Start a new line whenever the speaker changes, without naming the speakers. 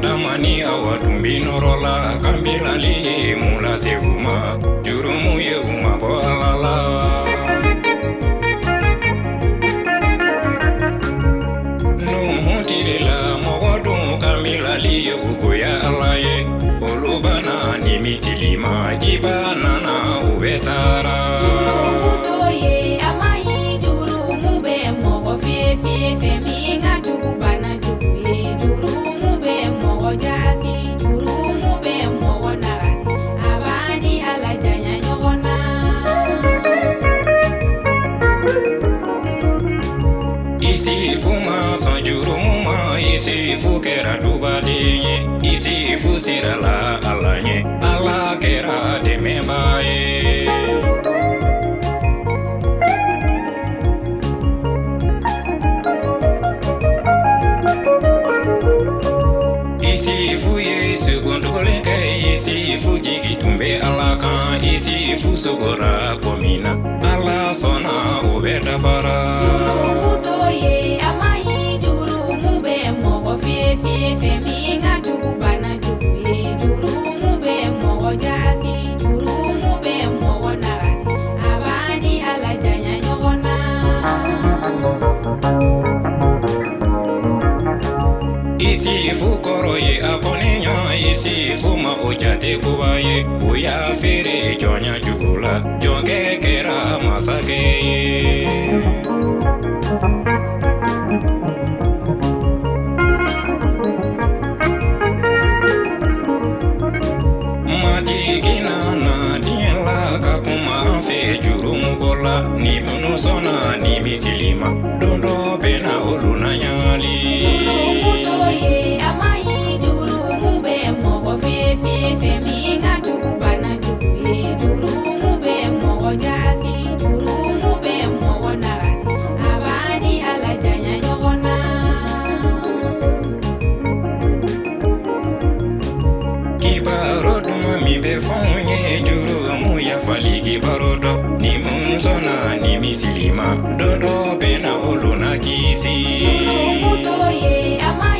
Damani awatumbi norola kambilali mula seguma jurumu ye uma boalala nuhutirila mogodu kamilali ye ugoya alaye olubana nimitilima jibana na ubetara
jurumu toye amayi jurumu be mogo fie minga jugubana juguye jurumu be mogo jasi jurumu be mogo nagasi abani alajanya nyogona
isi fuma son jurumu ma isi fukera dubadinye isi fusirala alanye ala kera demebaye Isi ye segondolenke isi jigi tumbe alaka isi sogora komina ala sona ubeta fara
jurumu toye amayi jurumu be mogo fie minga jugubana juguye jurumu be mogo jasi jurumu be mogo nagasi abani alajanya nyogona
isi fukoro ye akoninya isi fuma ojate kubaye uya fere jonya jugula jonge kera masake matigina na diela kakuma fe jurumu gola ni munusona ni misilima dondo bena oluna nyali
toye amayi jurumu be mogo fie minga jugubana juguye jurumu be mogo jasi jurumu be mogo nagasi abani alajanya nyogona
kibarodo mami be fonye jurumu ya fali kibarodo ni munzona ni misilima dondo bena oluna kisi
jurumu toye amayi